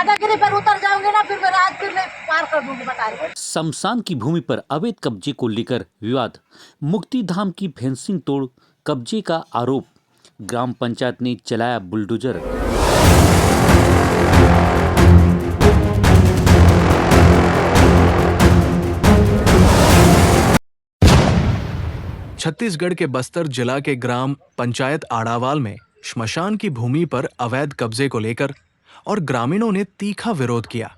दादागिरी पर उतर जाऊंगी ना, फिर मैं रात फिर मैं पार कर दूंगी, बता रही हूँ। शमशान की भूमि पर अवैध कब्जे को लेकर विवाद, मुक्तिधाम की फेंसिंग तोड़ कब्जे का आरोप, ग्राम पंचायत ने चलाया बुलडोजर। छत्तीसगढ़ के बस्तर जिला के ग्राम पंचायत आड़ावाल में श्मशान की भूमि पर अवैध कब्जे को लेकर और ग्रामीणों ने तीखा विरोध किया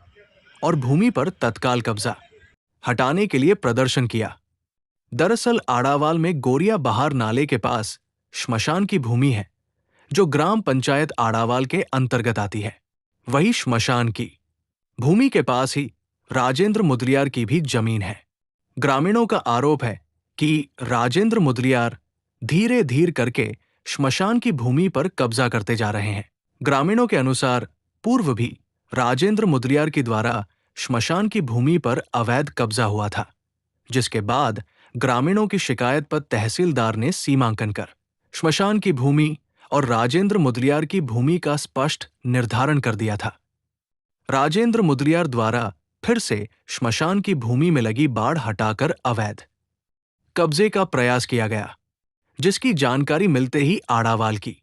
और भूमि पर तत्काल कब्जा हटाने के लिए प्रदर्शन किया। दरअसल आड़ावाल में गोरिया बहार नाले के पास श्मशान की भूमि है जो ग्राम पंचायत आड़ावाल के अंतर्गत आती है। वही श्मशान की भूमि के पास ही राजेंद्र मुदलियार की भी जमीन है। ग्रामीणों का आरोप है कि राजेंद्र मुदलियार धीरे धीरे करके श्मशान की भूमि पर कब्जा करते जा रहे हैं। ग्रामीणों के अनुसार पूर्व भी राजेंद्र मुदलियार के द्वारा श्मशान की भूमि पर अवैध कब्जा हुआ था, जिसके बाद ग्रामीणों की शिकायत पर तहसीलदार ने सीमांकन कर श्मशान की भूमि और राजेंद्र मुदलियार की भूमि का स्पष्ट निर्धारण कर दिया था। राजेंद्र मुदलियार द्वारा फिर से श्मशान की भूमि में लगी बाड़ हटाकर अवैध कब्जे का प्रयास किया गया, जिसकी जानकारी मिलते ही आड़ावाल की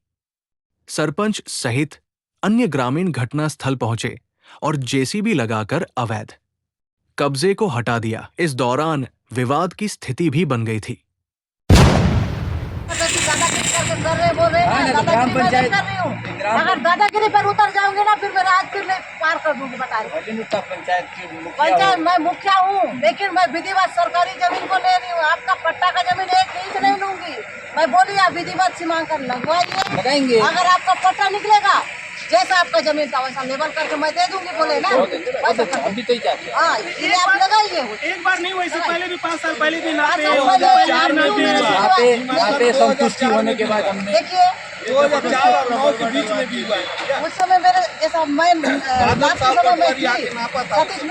सरपंच सहित अन्य ग्रामीण घटनास्थल पहुंचे और जेसीबी लगाकर अवैध कब्जे को हटा दिया। इस दौरान विवाद की स्थिति भी बन गई थी। अगर दादागिरी पर उतर जाऊंगी ना, फिर मैं रात फिर मैं पार कर दूंगी, बता रही हूँ। पंचायत मैं मुखिया हूँ, लेकिन मैं विधिवत सरकारी जमीन को ले रही हूँ। आपका पट्टा का जमीन 1 इंच नहीं लूंगी। मैं बोली आप विधिवत सीमांकन लगवाइए, अगर आपका पट्टा निकलेगा जैसा आपका जमीन था वैसा लेवल करके मैं दे दूंगी, बोले ना। अभी तो ही चाहते हैं। हाँ, इसलिए आप लगाइए। एक बार नहीं, वैसे पहले भी 5 साल पहले भी नाते संतुष्टि होने के बाद हमने देखिए 2004 और 2009 के बीच में भी हुआ है। उस समय मेरे जैसा मैं सतीश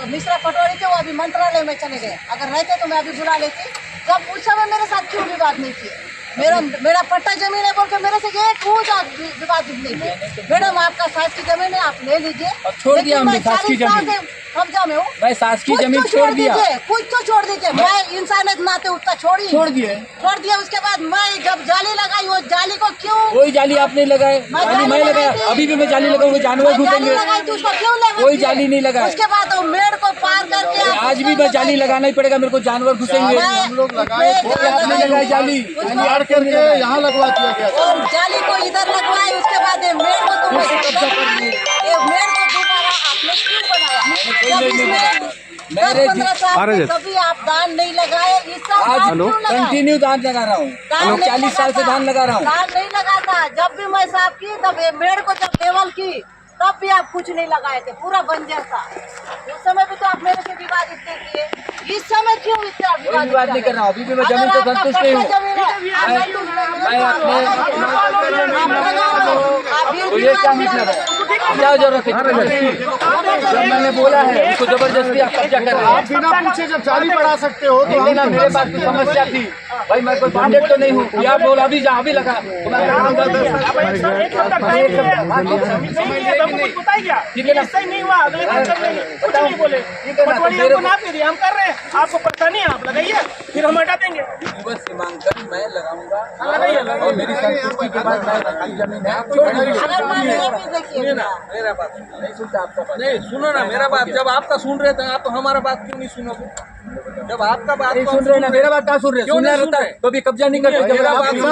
मिश्रा पटवारी थे, वो अभी मंत्रालय में चले गए। अगर रहते तो मैं अभी बुला लेती। तब उस समय मेरे साथ क्यों विवाद नहीं किए? मेरा पट्टा जमीन है बोल के मेरे से एक विवाद नहीं किया। मैडम आपका सास की जमीन है, आप ले लीजिए। छोड़ दिया हमने सास की जमीन, कब्जा में हूँ मैं सास की जमीन छोड़ दिया। कुछ तो छोड़ दीजिए, मैं इंसानियत नाते उसका छोड़ दिया। उसके बाद मैं जब जाली लगाई, वो जाली को क्यों? कोई जाली आप नहीं लगाए, जाली मैं लगाया। अभी भी मैं जाली लगाऊंगा, जानवर घुसेंगे। कोई जाली नहीं लगाया। उसके बाद वो मेड़ को पार करके आज भी मैं जाली लगाना ही पड़ेगा, मेरे को जानवर घुसेंगे। आपने लगाई जाली, यहाँ लगवा दिया गया। और जाली को इधर लगवाई, उसके बाद मेड़ को दोबारा आपने क्यों बनाया? मेरे 10-15 साल कभी आप दान नहीं लगाए। इस साल कंटिन्यू धान लगा रहा हूँ, 40 साल से धान लगा रहा हूँ। दान नहीं लगाता। जब भी मैं साफ की, तब मेड़ को जब लेवल की, तब भी आप कुछ नहीं लगाए थे, पूरा बंजर था। उस समय भी तो आप मेरे से विवाद इतने किए, इस समय क्यों इतना विवाद नहीं कर रहा हूँ। अभी भी मैं जमीन से संतुष्ट नहीं हूँ। ये क्या मतलब है? क्या जरूरत है? जब मैंने बोला है उसको जबरदस्ती आप कब्जा कर रहे हैं। आप बिना पूछे जब जाली बढ़ा सकते हो तो लेकिन मेरे पास तो समस्या थी भाई, मैं कोई बांडेड तो नहीं हूँ। आप बोला अभी जा, अभी लगा। ठीक है ना, सही नहीं हुआ, अगले बार कर लेंगे। कुछ नहीं बोले, पटवारी हमको ना दे दिए, हम कर रहे हैं। आपको पता नहीं है, आप लगाइए, फिर हम हटा देंगे। सीमांकन मैं लगाऊंगा लगाइए। और मेरी संतुष्टि के बाद मैं जमीन है मेरा बात नहीं सुनता। आपका नहीं सुनो ना मेरा बात। जब आपका सुन रहे थे आप, तो हमारा बात क्यों नहीं सुनोगे? जब आपका बात नहीं सुन रहे ना, मेरा बात क्या सुन रहे? सुनना रहता है तो भी कब्जा नहीं करते।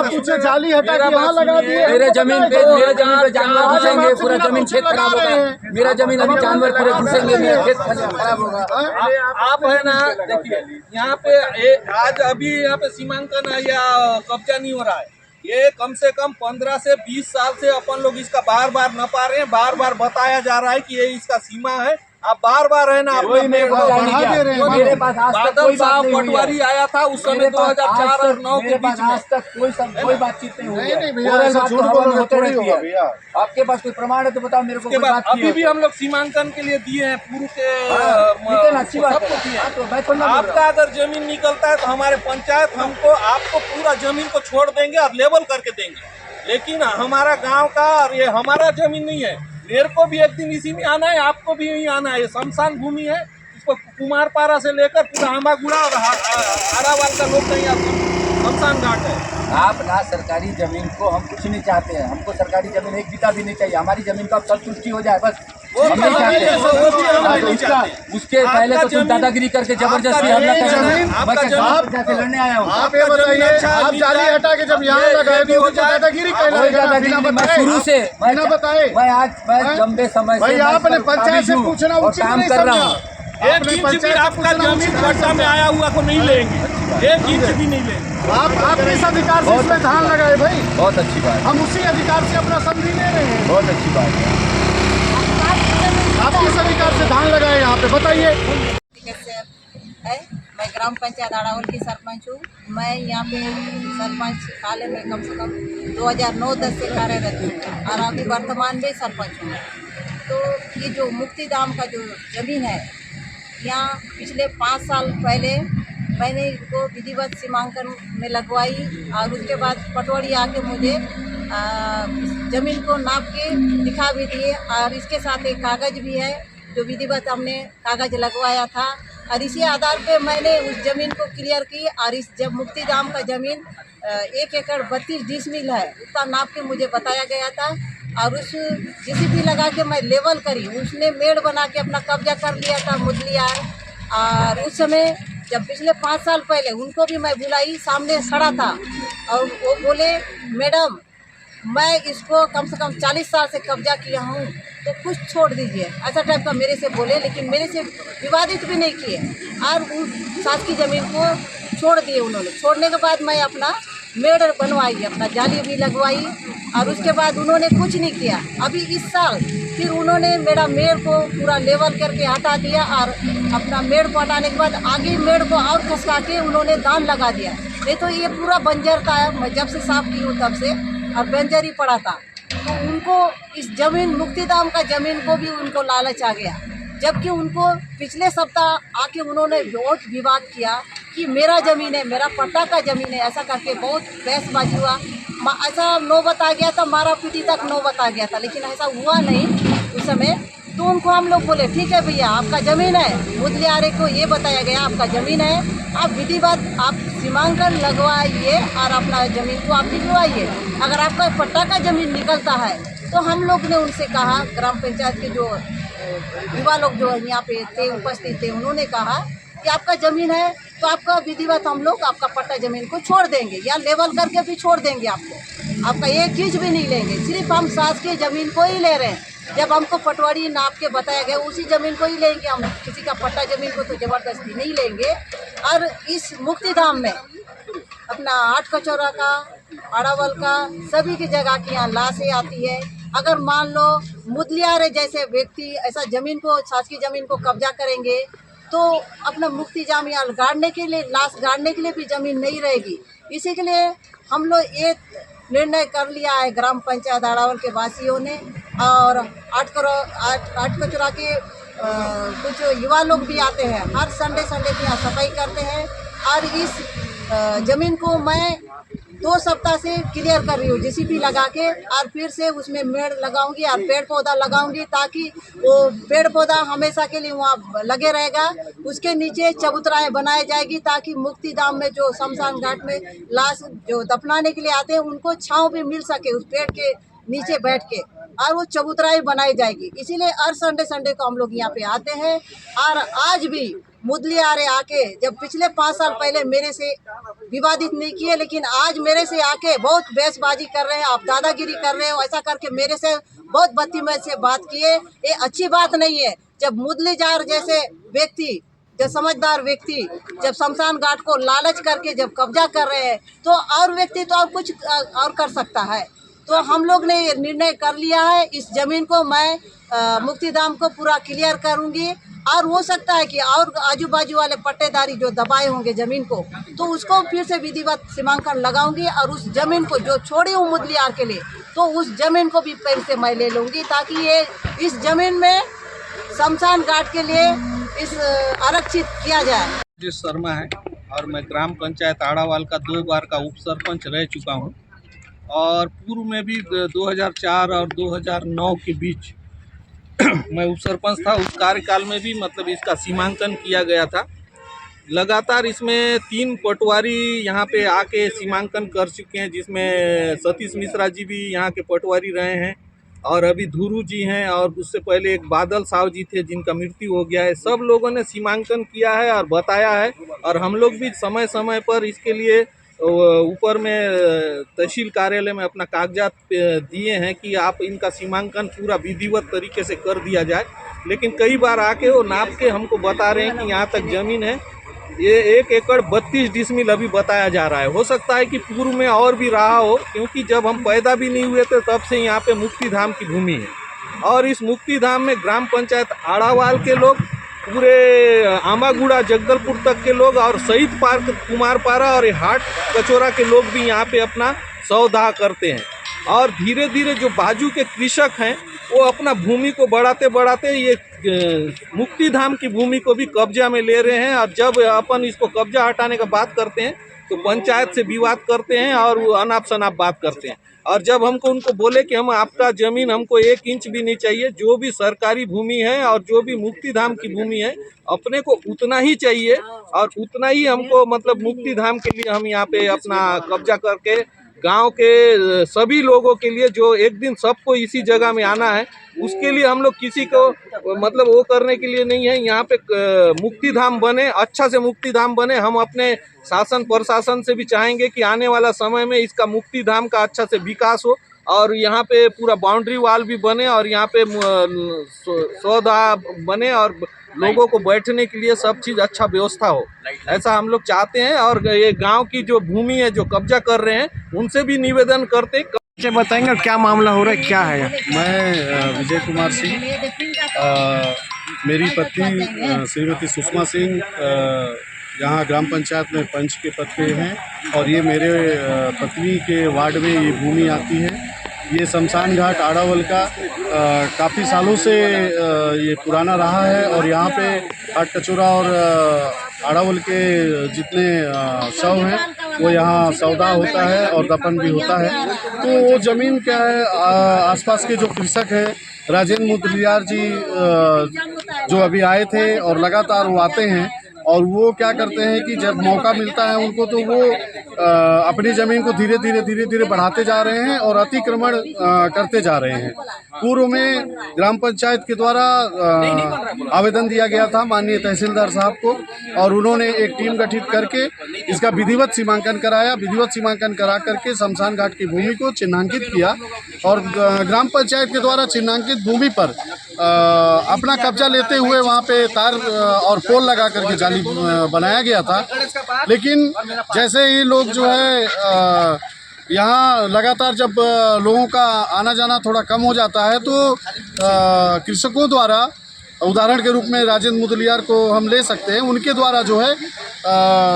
पूछे जाली हटा के यहाँ लगा दिए। मेरे जमीन पे जानवर घुसेंगे, पूरा जमीन खेत खराब होगा। मेरा जमीन अभी जानवर पूरे घुसेंगे, मेरा खेत खराब होगा। आप है ना, देखिए यहाँ पे आज अभी यहाँ पे सीमांकन या कब्जा नहीं हो रहा है। ये कम से कम 15 से 20 साल से अपन लोग इसका बार बार न पा रहे हैं। बार बार बताया जा रहा है कि ये इसका सीमा है। आप बार बार है ना, मेरे पास बादल साहब पटवारी आया था उस समय 2004 और 9 के बीच में। आज तक कोई बातचीत नहीं हुई है। आपके पास कोई प्रमाण है तो बताओ मेरे को। अभी भी हम लोग सीमांकन के लिए दिए हैं, पूर्व के अच्छी बात है। आपका अगर जमीन निकलता है तो हमारे पंचायत हमको आपको पूरा जमीन को छोड़ देंगे और लेवल करके देंगे। लेकिन हमारा गाँव का और ये हमारा जमीन नहीं है, मेरे को भी एक दिन इसी में आना है, आपको भी यहीं आना है। ये शमशान भूमि है, इसको कुमारपाड़ा से लेकर पूरा आंबागुड़ा और आड़ावाल का लोग नहीं आता, शमशान घाट है। आप ना सरकारी जमीन को हम कुछ नहीं चाहते हैं, हमको सरकारी जमीन एक बीता भी नहीं चाहिए, हमारी जमीन को अब संतुष्टि हो जाए बस। वो हम नहीं चाहते हैं। नहीं चाहते। उसके पहले तो तुम दादागिरी करके जबरदस्ती हमला कर जाके लड़ने आया हूँ। आप ये बताइए, आप जाली हटा के जब यहाँ लगाए तो वो दादागिरी मैं शुरू से बिना बताए मैं लंबे समय भाई से आपने पंचायत से पूछना और उचित काम नहीं कर रहा समझा। हूँ। एक इंच भी आपका जमीन कब्जा में आया हुआ को नहीं लेंगे, एक इंच भी नहीं लेंगे। आप किस अधिकार से इसमें धान लगाए भाई? बहुत अच्छी बात, हम उसी अधिकार से अपना संधि ले रहे हैं। बहुत अच्छी बात है। आप किस अधिकार से धान लगाए यहाँ पे बताइए? कैसे है? मैं ग्राम पंचायत आड़ावल की सरपंच हूँ। मैं यहाँ पे सरपंच काले में कम से कम 2009-10 से कार्यरत हूँ और अभी वर्तमान में सरपंच हूँ। तो ये जो मुक्तिधाम का जो जमीन है, यहाँ पिछले 5 साल पहले मैंने इनको विधिवत सीमांकन में लगवाई और उसके बाद पटवारी आके मुझे ज़मीन को नाप के दिखा भी दिए और इसके साथ एक कागज़ भी है जो विधिवत हमने कागज़ लगवाया था। और इसी आधार पे मैंने उस ज़मीन को क्लियर की और इस जब मुक्तिधाम का ज़मीन 1 एकड़ 32 डिसमिल है उसका नाप के मुझे बताया गया था और उस JCB लगा के मैं लेवल करी, उसने मेड़ बना के अपना कब्जा कर लिया था मुदलियार। और उस समय जब पिछले 5 साल पहले उनको भी मैं बुलाई, सामने खड़ा था और वो बोले मैडम मैं इसको कम से कम 40 साल से कब्जा किया हूँ तो कुछ छोड़ दीजिए, ऐसा टाइप का मेरे से बोले। लेकिन मेरे से विवादित भी नहीं किए और उस शासकीय ज़मीन को छोड़ दिए उन्होंने। छोड़ने के बाद मैं अपना मेड़ बनवाई, अपना जाली भी लगवाई और उसके बाद उन्होंने कुछ नहीं किया। अभी इस साल फिर उन्होंने मेरा मेड़ को पूरा लेवल करके हटा दिया और अपना मेड़ को हटाने के बाद आगे मेड़ को और खसका के उन्होंने दान लगा दिया। नहीं तो ये पूरा बंजर था, मैं जब से साफ की हूँ तब से और बंजर ही पड़ा था। तो उनको इस जमीन मुक्तिधाम का ज़मीन को भी उनको लालच आ गया, जबकि उनको पिछले सप्ताह आके उन्होंने बहुत विवाद किया कि मेरा ज़मीन है, मेरा पट्टा का ज़मीन है, ऐसा करके बहुत बहसबाजी हुआ। ऐसा नौबत आ गया था, मारा पीटी तक नौबत आ गया था, लेकिन ऐसा हुआ नहीं उस समय। तो उनको हम लोग बोले ठीक है भैया आपका ज़मीन है, मुदलियारे को ये बताया गया आपका ज़मीन है, आप विधिवत आप सीमांकन लगवाइए और अपना ज़मीन को आप निकलवाइए। अगर आपका पट्टा का ज़मीन निकलता है तो हम लोग ने उनसे कहा, ग्राम पंचायत के जो युवा लोग जो यहाँ पे थे उपस्थित थे, उन्होंने कहा कि आपका ज़मीन है तो आपका विधिवत हम लोग आपका पट्टा ज़मीन को छोड़ देंगे या लेवल करके भी छोड़ देंगे, आपका एक इंच भी नहीं लेंगे, सिर्फ हम शासकीय ज़मीन को ही ले रहे हैं। जब हमको पटवारी नाप के बताया गया उसी ज़मीन को ही लेंगे, हम किसी का पट्टा ज़मीन को तो ज़बरदस्ती नहीं लेंगे। और इस मुक्तिधाम में अपना 8 कचौरा का, आड़ावल का, सभी की जगह की यहाँ लाशें आती है। अगर मान लो मुदलियारे जैसे व्यक्ति ऐसा ज़मीन को, शासकीय ज़मीन को कब्जा करेंगे तो अपना मुक्तिधाम यहाँ गाड़ने के लिए, लाश गाड़ने के लिए भी ज़मीन नहीं रहेगी। इसी के लिए हम लोग ये निर्णय कर लिया है ग्राम पंचायत आड़ावल के वासियों ने और 8 कचौरा के कुछ युवा लोग भी आते हैं, हर संडे की यहाँ सफाई करते हैं। और इस ज़मीन को मैं 2 सप्ताह से क्लियर कर रही हूँ JCB लगा के, और फिर से उसमें मेड़ लगाऊंगी और पेड़ पौधा लगाऊंगी ताकि वो पेड़ पौधा हमेशा के लिए वहाँ लगे रहेगा। उसके नीचे चबूतराएं बनाई जाएगी ताकि मुक्तिधाम में जो शमशान घाट में लाश जो दफनाने के लिए आते हैं उनको छांव भी मिल सके उस पेड़ के नीचे बैठ के, और वो चबूतराएं बनाई जाएगी। इसीलिए हर संडे को हम लोग यहाँ पे आते हैं। और आज भी मुदलियारे आके, जब पिछले 5 साल पहले मेरे से विवादित नहीं किए, लेकिन आज मेरे से आके बहुत बहसबाजी कर रहे हैं, आप दादागिरी कर रहे हो, ऐसा करके मेरे से बहुत बदतमीजी से बात किए। ये अच्छी बात नहीं है। जब मुदलियार जैसे व्यक्ति, जब समझदार व्यक्ति जब शमशान घाट को लालच करके जब कब्जा कर रहे हैं तो और व्यक्ति तो और कुछ और कर सकता है। तो हम लोग ने ये निर्णय कर लिया है, इस ज़मीन को मैं मुक्तिधाम को पूरा क्लियर करूंगी। और हो सकता है कि और आजू बाजू वाले पट्टेदारी जो दबाए होंगे ज़मीन को, तो उसको फिर से विधिवत सीमांकन लगाऊंगी और उस ज़मीन को जो छोड़ी हूँ मुदलियार के लिए, तो उस ज़मीन को भी फिर से मैं ले लूँगी ताकि ये इस ज़मीन में शमशान घाट के लिए इस आरक्षित किया जाए। राजेश शर्मा है और मैं ग्राम पंचायत आड़ावाल का 2 बार का उप सरपंच रह चुका हूं और पूर्व में भी 2004 और 2009 के बीच मैं उप सरपंच था, उस कार्यकाल में भी मतलब इसका सीमांकन किया गया था। लगातार इसमें 3 पटवारी यहाँ पे आके सीमांकन कर चुके हैं, जिसमें सतीश मिश्रा जी भी यहाँ के पटवारी रहे हैं और अभी धुरू जी हैं, और उससे पहले एक बादल साहब जी थे जिनका मृत्यु हो गया है। सब लोगों ने सीमांकन किया है और बताया है, और हम लोग भी समय समय पर इसके लिए ऊपर में तहसील कार्यालय में अपना कागजात दिए हैं कि आप इनका सीमांकन पूरा विधिवत तरीके से कर दिया जाए। लेकिन कई बार आके वो नाप के हमको बता रहे हैं कि यहाँ तक ज़मीन है, ये 1 एकड़ 32 डिसमिल अभी बताया जा रहा है। हो सकता है कि पूर्व में और भी रहा हो, क्योंकि जब हम पैदा भी नहीं हुए थे तब से यहाँ पे मुक्ति धाम की भूमि है। और इस मुक्ति धाम में ग्राम पंचायत आड़ावाल के लोग, पूरे आमागुड़ा जगदलपुर तक के लोग, और शहीद पार्क कुमारपारा और हाट कचोरा के लोग भी यहाँ पे अपना सौदा करते हैं। और धीरे धीरे जो बाजू के कृषक हैं वो अपना भूमि को बढ़ाते बढ़ाते ये मुक्ति धाम की भूमि को भी कब्जा में ले रहे हैं। और जब अपन इसको कब्जा हटाने का बात करते हैं तो पंचायत से विवाद करते हैं और वो अनाप शनाप बात करते हैं। और जब हमको उनको बोले कि हम आपका ज़मीन हमको 1 इंच भी नहीं चाहिए, जो भी सरकारी भूमि है और जो भी मुक्ति धाम की भूमि है अपने को उतना ही चाहिए, और उतना ही हमको मतलब मुक्ति धाम के लिए हम यहाँ पे अपना कब्जा करके गांव के सभी लोगों के लिए, जो एक दिन सबको इसी जगह में आना है, उसके लिए हम लोग किसी को मतलब वो करने के लिए नहीं है। यहाँ पे मुक्ति धाम बने, अच्छा से मुक्ति धाम बने। हम अपने शासन प्रशासन से भी चाहेंगे कि आने वाला समय में इसका मुक्ति धाम का अच्छा से विकास हो, और यहाँ पे पूरा बाउंड्री वाल भी बने, और यहाँ पे सौदा बने, और लोगों को बैठने के लिए सब चीज़ अच्छा व्यवस्था हो, ऐसा हम लोग चाहते हैं। और ये गांव की जो भूमि है जो कब्जा कर रहे हैं उनसे भी निवेदन करते हैं। से बताएंगे क्या मामला हो रहा है, क्या है? मैं विजय कुमार सिंह, मेरी पत्नी श्रीमती सुषमा सिंह यहाँ ग्राम पंचायत में पंच के पद पे हैं, और ये मेरे पत्नी के वार्ड में ये भूमि आती है। ये शमशान घाट आड़ावल का काफ़ी सालों से ये पुराना रहा है, और यहाँ पे हाट कचोरा और आड़ावल के जितने शव हैं वो यहाँ सौदा होता है और दफन भी होता है। तो वो ज़मीन क्या है, आसपास के जो कृषक हैं, राजेंद्र मुदलियार जी जो अभी आए थे और लगातार वो आते हैं, और वो क्या करते हैं कि जब मौका मिलता है उनको तो वो अपनी ज़मीन को धीरे धीरे बढ़ाते जा रहे हैं और अतिक्रमण करते जा रहे हैं। पूर्व में ग्राम पंचायत के द्वारा आवेदन दिया गया था माननीय तहसीलदार साहब को, और उन्होंने एक टीम गठित करके इसका विधिवत सीमांकन कराया। विधिवत सीमांकन करा करके शमशान घाट की भूमि को चिन्हांकित किया, और ग्राम पंचायत के द्वारा चिन्हांकित भूमि पर अपना कब्जा लेते हुए वहाँ पे तार और पोल लगा करके जाली बनाया गया था। लेकिन जैसे ही लोग जो है यहाँ लगातार जब लोगों का आना जाना थोड़ा कम हो जाता है, तो कृषकों द्वारा, उदाहरण के रूप में राजेंद्र मुदलियार को हम ले सकते हैं, उनके द्वारा जो है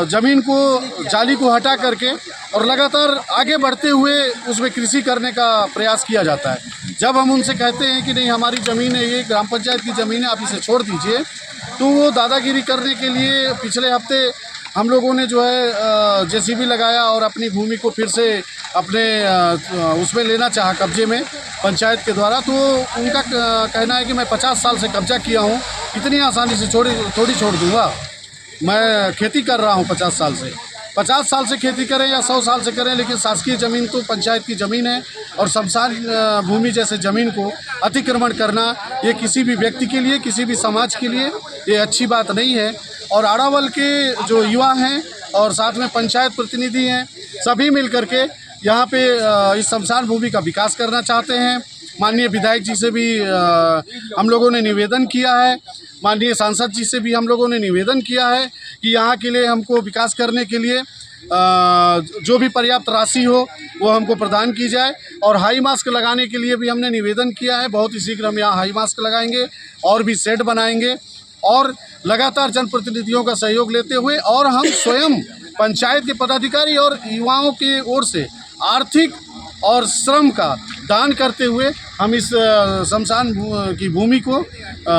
ज़मीन को, जाली को हटा करके और लगातार आगे बढ़ते हुए उसमें कृषि करने का प्रयास किया जाता है। जब हम उनसे कहते हैं कि नहीं हमारी ज़मीन है, ये ग्राम पंचायत की ज़मीन है, आप इसे छोड़ दीजिए, तो वो दादागिरी करने के लिए पिछले हफ्ते हम लोगों ने जो है जेसीबी लगाया और अपनी भूमि को फिर से अपने उसमें लेना चाहा कब्जे में पंचायत के द्वारा। तो उनका कहना है कि मैं 50 साल से कब्जा किया हूँ, इतनी आसानी से थोड़ी छोड़ दूँगा। मैं खेती कर रहा हूँ 50 साल से। 50 साल से खेती करें या 100 साल से करें, लेकिन शासकीय ज़मीन तो पंचायत की ज़मीन है, और शमशान भूमि जैसे ज़मीन को अतिक्रमण करना ये किसी भी व्यक्ति के लिए, किसी भी समाज के लिए ये अच्छी बात नहीं है। और आड़ावल के जो युवा हैं और साथ में पंचायत प्रतिनिधि हैं, सभी मिल करके यहाँ पे इस शमशान भूमि का विकास करना चाहते हैं। माननीय विधायक जी से भी हम लोगों ने निवेदन किया है, माननीय सांसद जी से भी हम लोगों ने निवेदन किया है कि यहाँ के लिए हमको विकास करने के लिए जो भी पर्याप्त राशि हो वो हमको प्रदान की जाए। और हाई मास्क लगाने के लिए भी हमने निवेदन किया है। बहुत ही शीघ्र हम यहाँ हाई मास्क लगाएंगे और भी शेड बनाएंगे, और लगातार जनप्रतिनिधियों का सहयोग लेते हुए, और हम स्वयं पंचायत के पदाधिकारी और युवाओं की ओर से आर्थिक और श्रम का दान करते हुए हम इस शमशान की भूमि को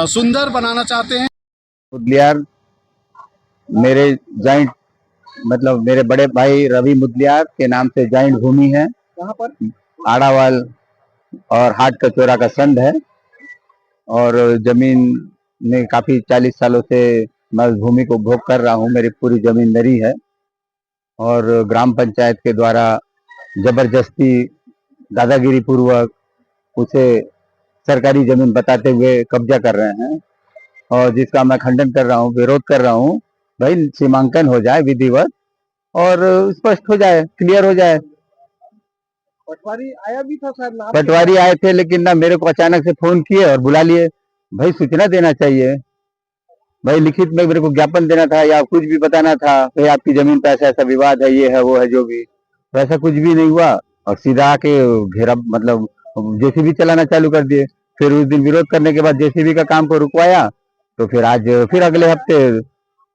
सुंदर बनाना चाहते हैं। मुदलियार मेरे जॉइंट, मतलब मेरे बड़े भाई रवि मुदलियार के नाम से जॉइंट भूमि है। यहाँ पर आड़ावाल और हाट कचोरा का संध है। और जमीन में काफी 40 सालों से मैं उस भूमि को भोग कर रहा हूँ। मेरी पूरी जमीन मेरी है और ग्राम पंचायत के द्वारा जबरदस्ती दादागिरी पूर्वक उसे सरकारी जमीन बताते हुए कब्जा कर रहे हैं और जिसका मैं खंडन कर रहा हूँ, विरोध कर रहा हूँ। भाई सीमांकन हो जाए विधिवत और स्पष्ट हो जाए, क्लियर हो जाए। पटवारी आया भी था सर, पटवारी आए थे लेकिन ना मेरे को अचानक से फोन किए और बुला लिए। भाई सूचना देना चाहिए, भाई लिखित में मेरे को ज्ञापन देना था या कुछ भी बताना था, भाई आपकी जमीन पे ऐसा ऐसा विवाद है, ये है वो है, जो भी। तो ऐसा कुछ भी नहीं हुआ और सीधा आके घेरा, मतलब जेसीबी चलाना चालू कर दिए। फिर उस दिन विरोध करने के बाद जेसीबी का काम को रुकवाया, तो फिर आज फिर अगले हफ्ते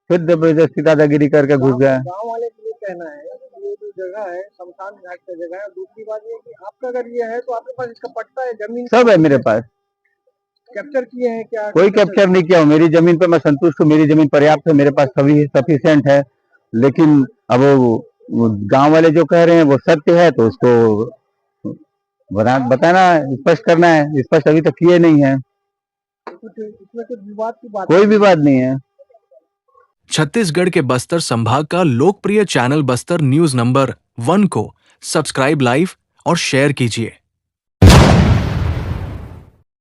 फिर जबरदस्ती दादागिरी करके घुस गया। गांव वाले के लिए कहना है कि ये जो जगह है शमशान घाट की जगह है। दूसरी बात ये कि आपका अगर ये है तो आपके पास इसका पट्टा है, जमीन सब है मेरे पास। कैप्चर किए हैं क्या? कोई कैप्चर नहीं किया हूँ, मेरी जमीन पे मैं संतुष्ट हूँ, मेरी जमीन पर्याप्त है, मेरे पास सभी सफिशिएंट है। लेकिन अब वो गांव वाले जो कह रहे हैं वो सत्य है, तो उसको बताना, स्पष्ट करना है। स्पष्ट अभी तक किए नहीं है। इसमें कुछ विवाद की बात? कोई विवाद नहीं है। छत्तीसगढ़ के बस्तर संभाग का लोकप्रिय चैनल बस्तर न्यूज नंबर 1 को सब्सक्राइब, लाइव और शेयर कीजिए।